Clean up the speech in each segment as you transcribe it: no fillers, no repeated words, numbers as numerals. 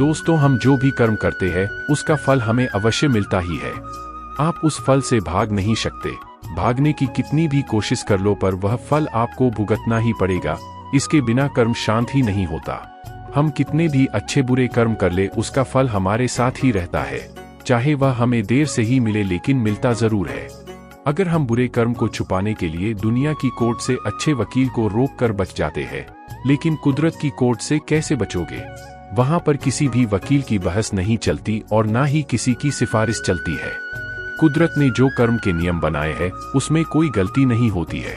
दोस्तों, हम जो भी कर्म करते हैं उसका फल हमें अवश्य मिलता ही है। आप उस फल से भाग नहीं सकते। भागने की कितनी भी कोशिश कर लो पर वह फल आपको भुगतना ही पड़ेगा। इसके बिना कर्म शांत ही नहीं होता। हम कितने भी अच्छे बुरे कर्म कर ले उसका फल हमारे साथ ही रहता है। चाहे वह हमें देर से ही मिले लेकिन मिलता जरूर है। अगर हम बुरे कर्म को छुपाने के लिए दुनिया की कोर्ट से अच्छे वकील को रोक कर बच जाते हैं, लेकिन कुदरत की कोर्ट से कैसे बचोगे? वहां पर किसी भी वकील की बहस नहीं चलती और ना ही किसी की सिफारिश चलती है। कुदरत ने जो कर्म के नियम बनाए हैं उसमें कोई गलती नहीं होती है।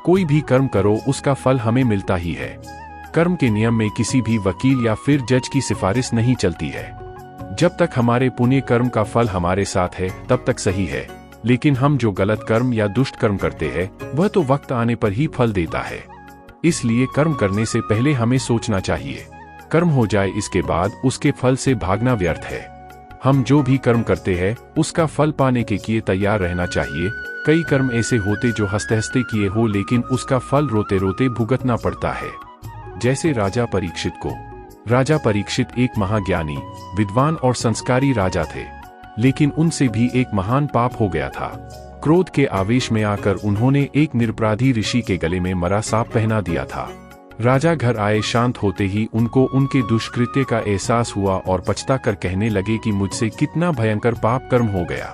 कोई भी कर्म करो उसका फल हमें मिलता ही है। कर्म के नियम में किसी भी वकील या फिर जज की सिफारिश नहीं चलती है। जब तक हमारे पुण्य कर्म का फल हमारे साथ है तब तक सही है, लेकिन हम जो गलत कर्म या दुष्ट कर्म करते हैं वह तो वक्त आने पर ही फल देता है। इसलिए कर्म करने से पहले हमें सोचना चाहिए। कर्म हो जाए इसके बाद उसके फल से भागना व्यर्थ है। हम जो भी कर्म करते हैं उसका फल पाने के लिए तैयार रहना चाहिए। कई कर्म ऐसे होते जो हंसते हंसते किए हो लेकिन उसका फल रोते रोते भुगतना पड़ता है। जैसे राजा परीक्षित को। राजा परीक्षित एक महाज्ञानी, विद्वान और संस्कारी राजा थे, लेकिन उनसे भी एक महान पाप हो गया था। क्रोध के आवेश में आकर उन्होंने एक निरपराधी ऋषि के गले में मरा सांप पहना दिया था। राजा घर आए, शांत होते ही उनको उनके दुष्कृत्य का एहसास हुआ और पछता कर कहने लगे कि मुझसे कितना भयंकर पाप कर्म हो गया।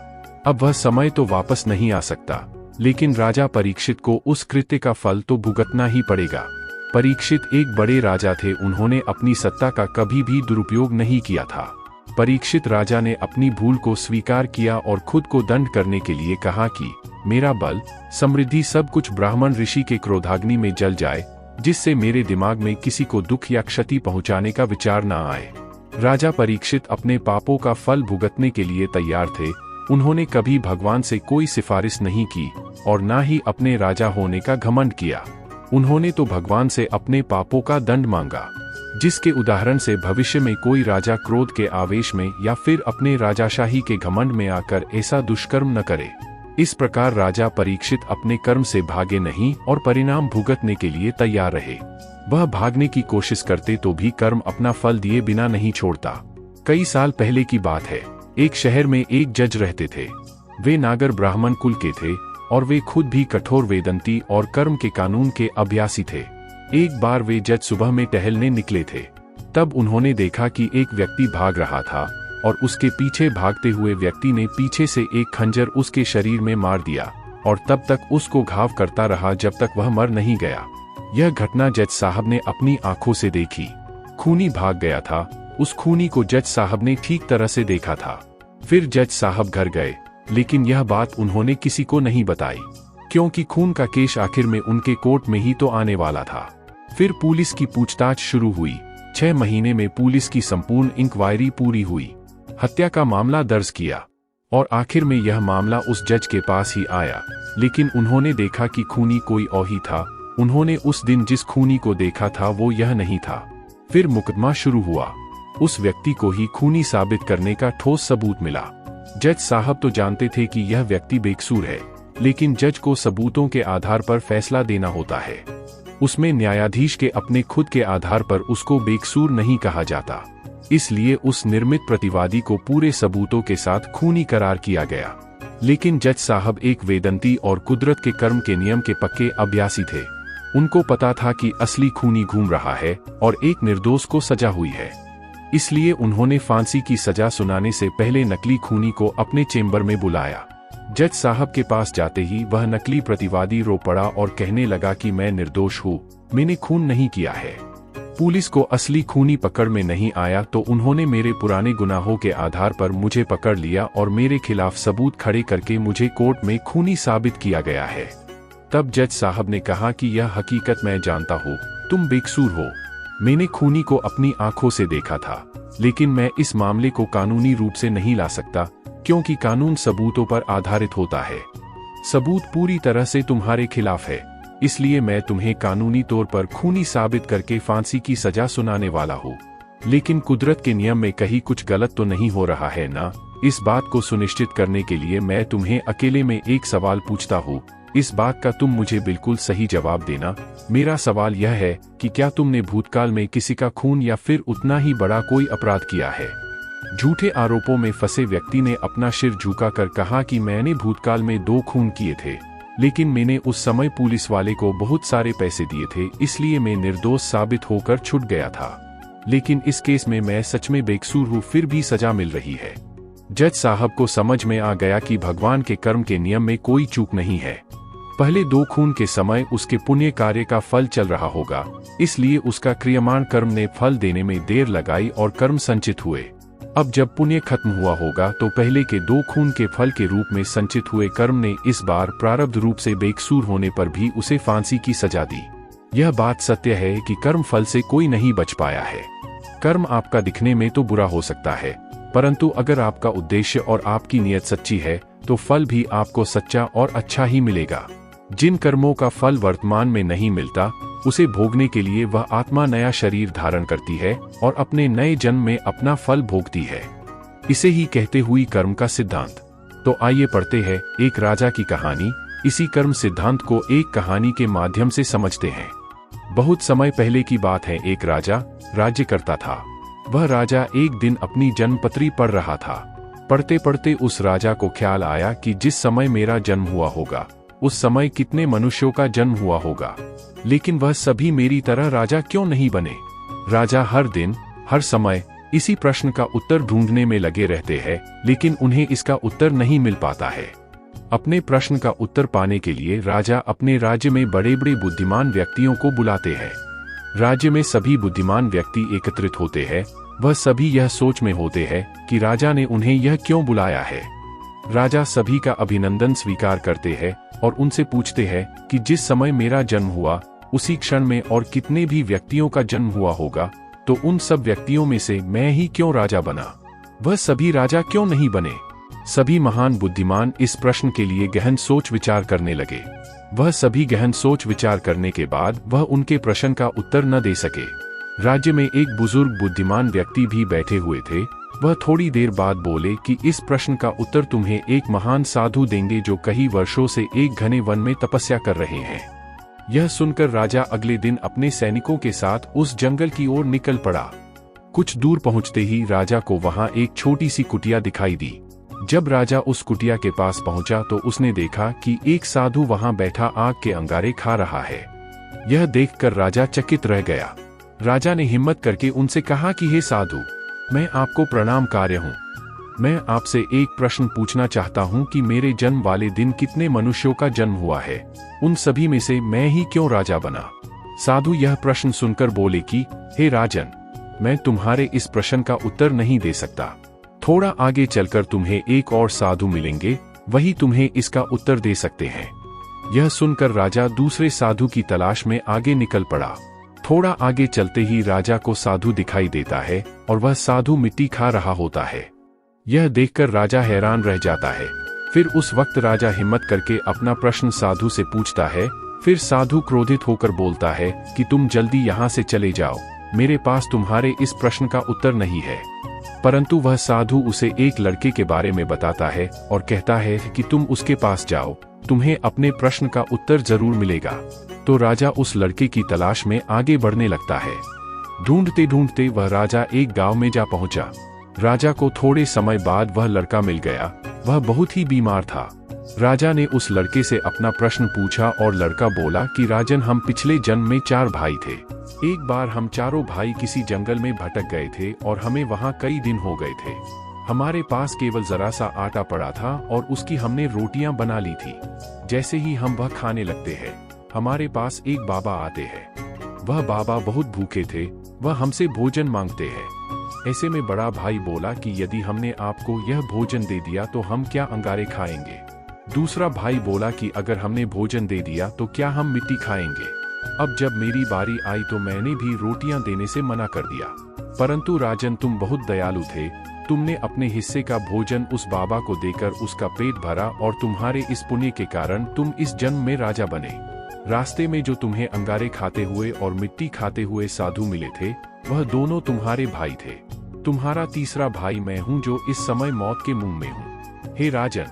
अब वह समय तो वापस नहीं आ सकता, लेकिन राजा परीक्षित को उस कृत्य का फल तो भुगतना ही पड़ेगा। परीक्षित एक बड़े राजा थे, उन्होंने अपनी सत्ता का कभी भी दुरुपयोग नहीं किया था। परीक्षित राजा ने अपनी भूल को स्वीकार किया और खुद को दंड करने के लिए कहा कि मेरा बल, समृद्धि सब कुछ ब्राह्मण ऋषि के क्रोधाग्नि में जल जाए, जिससे मेरे दिमाग में किसी को दुख या क्षति पहुंचाने का विचार न आए। राजा परीक्षित अपने पापों का फल भुगतने के लिए तैयार थे। उन्होंने कभी भगवान से कोई सिफारिश नहीं की और ना ही अपने राजा होने का घमंड किया। उन्होंने तो भगवान से अपने पापों का दंड मांगा, जिसके उदाहरण से भविष्य में कोई राजा क्रोध के आवेश में या फिर अपने राजाशाही के घमंड में आकर ऐसा दुष्कर्म न करे। इस प्रकार राजा परीक्षित अपने कर्म से भागे नहीं और परिणाम भुगतने के लिए तैयार रहे। वह भागने की कोशिश करते तो भी कर्म अपना फल दिए बिना नहीं छोड़ता। कई साल पहले की बात है। एक शहर में एक जज रहते थे। वे नागर ब्राह्मण कुल के थे और वे खुद भी कठोर वेदंती और कर्म के कानून के अभ्यासी थे। एक बार वे जज सुबह में टहलने निकले थे। तब उन्होंने देखा कि एक व्यक्ति भाग रहा था और उसके पीछे भागते हुए व्यक्ति ने पीछे से एक खंजर उसके शरीर में मार दिया और तब तक उसको घाव करता रहा जब तक वह मर नहीं गया। यह घटना जज साहब ने अपनी आंखों से देखी। खूनी भाग गया था। उस खूनी को जज साहब ने ठीक तरह से देखा था। फिर जज साहब घर गए, लेकिन यह बात उन्होंने किसी को नहीं बताई, क्योंकि खून का केस आखिर में उनके कोर्ट में ही तो आने वाला था। फिर पुलिस की पूछताछ शुरू हुई। 6 महीने में पुलिस की संपूर्ण इंक्वायरी पूरी हुई। हत्या का मामला दर्ज किया और आखिर में यह मामला उस जज के पास ही आया, लेकिन उन्होंने देखा कि खूनी कोई और ही था। उन्होंने उस दिन जिस खूनी को देखा था वो यह नहीं था। फिर मुकदमा शुरू हुआ। उस व्यक्ति को ही खूनी साबित करने का ठोस सबूत मिला। जज साहब तो जानते थे कि यह व्यक्ति बेकसूर है, लेकिन जज को सबूतों के आधार पर फैसला देना होता है। उसमें न्यायाधीश के अपने खुद के आधार पर उसको बेकसूर नहीं कहा जाता। इसलिए उस निर्मित प्रतिवादी को पूरे सबूतों के साथ खूनी करार किया गया। लेकिन जज साहब एक वेदंती और कुदरत के कर्म के नियम के पक्के अभ्यासी थे। उनको पता था कि असली खूनी घूम रहा है और एक निर्दोष को सजा हुई है। इसलिए उन्होंने फांसी की सजा सुनाने से पहले नकली खूनी को अपने चेंबर में बुलाया। जज साहब के पास जाते ही वह नकली प्रतिवादी रो पड़ा और कहने लगा कि मैं निर्दोष हूँ, मैंने खून नहीं किया है। पुलिस को असली खूनी पकड़ में नहीं आया तो उन्होंने मेरे पुराने गुनाहों के आधार पर मुझे पकड़ लिया और मेरे खिलाफ सबूत खड़े करके मुझे कोर्ट में खूनी साबित किया गया है। तब जज साहब ने कहा कि यह हकीकत मैं जानता हूँ, तुम बेकसूर हो। मैंने खूनी को अपनी आंखों से देखा था, लेकिन मैं इस मामले को कानूनी रूप से नहीं ला सकता, क्योंकि कानून सबूतों पर आधारित होता है। सबूत पूरी तरह से तुम्हारे खिलाफ है, इसलिए मैं तुम्हें कानूनी तौर पर खूनी साबित करके फांसी की सजा सुनाने वाला हूँ। लेकिन कुदरत के नियम में कहीं कुछ गलत तो नहीं हो रहा है ना? इस बात को सुनिश्चित करने के लिए मैं तुम्हें अकेले में एक सवाल पूछता हूँ, इस बात का तुम मुझे बिल्कुल सही जवाब देना। मेरा सवाल यह है कि क्या तुमने भूतकाल में किसी का खून या फिर उतना ही बड़ा कोई अपराध किया है? झूठे आरोपों में फंसे व्यक्ति ने अपना सिर झुकाकर कहा कि मैंने भूतकाल में 2 खून किए थे, लेकिन मैंने उस समय पुलिस वाले को बहुत सारे पैसे दिए थे, इसलिए मैं निर्दोष साबित होकर छूट गया था। लेकिन इस केस में मैं सच में बेकसूर हूँ, फिर भी सजा मिल रही है। जज साहब को समझ में आ गया कि भगवान के कर्म के नियम में कोई चूक नहीं है। पहले 2 खून के समय उसके पुण्य कार्य का फल चल रहा होगा, इसलिए उसका क्रियमाण कर्म ने फल देने में देर लगाई और कर्म संचित हुए। अब जब पुण्य खत्म हुआ होगा तो पहले के 2 खून के फल के रूप में संचित हुए कर्म ने इस बार प्रारब्ध रूप से बेकसूर होने पर भी उसे फांसी की सजा दी। यह बात सत्य है कि कर्म फल से कोई नहीं बच पाया है। कर्म आपका दिखने में तो बुरा हो सकता है, परंतु अगर आपका उद्देश्य और आपकी नीयत सच्ची है तो फल भी आपको सच्चा और अच्छा ही मिलेगा। जिन कर्मों का फल वर्तमान में नहीं मिलता, उसे भोगने के लिए वह आत्मा नया शरीर धारण करती है और अपने नए जन्म में अपना फल भोगती है। इसे ही कहते हुई कर्म का सिद्धांत। तो आइए पढ़ते हैं एक राजा की कहानी। इसी कर्म सिद्धांत को एक कहानी के माध्यम से समझते हैं। बहुत समय पहले की बात है, एक राजा राज्य करता था। वह राजा एक दिन अपनी जन्मपत्री पढ़ रहा था। पढ़ते पढ़ते उस राजा को ख्याल आया कि जिस समय मेरा जन्म हुआ होगा, उस समय कितने मनुष्यों का जन्म हुआ होगा, लेकिन वह सभी मेरी तरह राजा क्यों नहीं बने। राजा हर दिन हर समय इसी प्रश्न का उत्तर ढूंढने में लगे रहते हैं, लेकिन उन्हें इसका उत्तर नहीं मिल पाता है। अपने प्रश्न का उत्तर पाने के लिए राजा अपने राज्य में बड़े बड़े बुद्धिमान व्यक्तियों को बुलाते हैं। राज्य में सभी बुद्धिमान व्यक्ति एकत्रित होते हैं। वह सभी यह सोच में होते हैं कि राजा ने उन्हें यह क्यों बुलाया है। राजा सभी का अभिनंदन स्वीकार करते हैं और उनसे पूछते हैं कि जिस समय मेरा जन्म हुआ, उसी क्षण में और कितने भी व्यक्तियों का जन्म हुआ होगा, तो उन सब व्यक्तियों में से मैं ही क्यों राजा बना? वह सभी राजा क्यों नहीं बने? सभी महान बुद्धिमान इस प्रश्न के लिए गहन सोच विचार करने लगे। वह सभी गहन सोच विचार करने के बाद वह उनके प्रश्न का उत्तर न दे सके। राज्य में एक बुजुर्ग बुद्धिमान व्यक्ति भी बैठे हुए थे। वह थोड़ी देर बाद बोले कि इस प्रश्न का उत्तर तुम्हें एक महान साधु देंगे जो कई वर्षों से एक घने वन में तपस्या कर रहे हैं। यह सुनकर राजा अगले दिन अपने सैनिकों के साथ उस जंगल की ओर निकल पड़ा। कुछ दूर पहुंचते ही राजा को वहां एक छोटी सी कुटिया दिखाई दी। जब राजा उस कुटिया के पास पहुंचा तो उसने देखा कि एक साधु वहां बैठा आग के अंगारे खा रहा है। यह देखकर राजा चकित रह गया। राजा ने हिम्मत करके उनसे कहा कि हे साधु, मैं आपको प्रणाम कार्य हूँ। मैं आपसे एक प्रश्न पूछना चाहता हूँ कि मेरे जन्म वाले दिन कितने मनुष्यों का जन्म हुआ है? उन सभी में से मैं ही क्यों राजा बना? साधु यह प्रश्न सुनकर बोले कि हे राजन, मैं तुम्हारे इस प्रश्न का उत्तर नहीं दे सकता। थोड़ा आगे चलकर तुम्हें एक और साधु मिलेंगे, वही तुम्हें इसका उत्तर दे सकते हैं। यह सुनकर राजा दूसरे साधु की तलाश में आगे निकल पड़ा। थोड़ा आगे चलते ही राजा को साधु दिखाई देता है और वह साधु मिट्टी खा रहा होता है। यह देखकर राजा हैरान रह जाता है। फिर उस वक्त राजा हिम्मत करके अपना प्रश्न साधु से पूछता है। फिर साधु क्रोधित होकर बोलता है कि तुम जल्दी यहाँ से चले जाओ, मेरे पास तुम्हारे इस प्रश्न का उत्तर नहीं है। परंतु वह साधु उसे एक लड़के के बारे में बताता है और कहता है कि तुम उसके पास जाओ, तुम्हें अपने प्रश्न का उत्तर जरूर मिलेगा। तो राजा उस लड़के की तलाश में आगे बढ़ने लगता है। ढूंढते ढूंढते वह राजा एक गांव में जा पहुंचा। राजा को थोड़े समय बाद वह लड़का मिल गया। वह बहुत ही बीमार था। राजा ने उस लड़के से अपना प्रश्न पूछा और लड़का बोला कि राजन, हम पिछले जन्म में 4 भाई थे। एक बार हम चारों भाई किसी जंगल में भटक गए थे और हमें वहां कई दिन हो गए थे। हमारे पास केवल जरा सा आटा पड़ा था और उसकी हमने रोटियां बना ली थी। जैसे ही हम वह खाने लगते हैं, हमारे पास एक बाबा आते हैं। वह बाबा बहुत भूखे थे, वह हमसे भोजन मांगते हैं। ऐसे में बड़ा भाई बोला कि यदि हमने आपको यह भोजन दे दिया तो हम क्या अंगारे खाएंगे? दूसरा भाई बोला कि अगर हमने भोजन दे दिया तो क्या हम मिट्टी खाएंगे? अब जब मेरी बारी आई तो मैंने भी रोटियां देने से मना कर दिया। परंतु राजन, तुम बहुत दयालु थे। तुमने अपने हिस्से का भोजन उस बाबा को देकर उसका पेट भरा और तुम्हारे इस पुण्य के कारण तुम इस जन्म में राजा बने। रास्ते में जो तुम्हें अंगारे खाते हुए और मिट्टी खाते हुए साधु मिले थे, वह दोनों तुम्हारे भाई थे। तुम्हारा तीसरा भाई मैं हूँ जो इस समय मौत के मुंह में हूँ। हे राजन,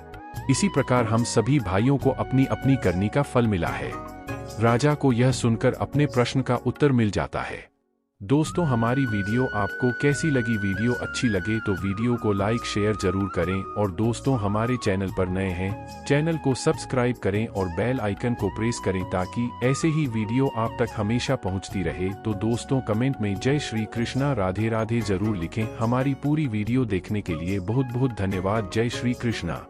इसी प्रकार हम सभी भाइयों को अपनी अपनी करनी का फल मिला है। राजा को यह सुनकर अपने प्रश्न का उत्तर मिल जाता है। दोस्तों, हमारी वीडियो आपको कैसी लगी? वीडियो अच्छी लगे तो वीडियो को लाइक शेयर जरूर करें, और दोस्तों हमारे चैनल पर नए हैं, चैनल को सब्सक्राइब करें और बेल आइकन को प्रेस करें ताकि ऐसे ही वीडियो आप तक हमेशा पहुंचती रहे। तो दोस्तों, कमेंट में जय श्री कृष्णा राधे राधे जरूर लिखें। हमारी पूरी वीडियो देखने के लिए बहुत बहुत धन्यवाद। जय श्री कृष्णा।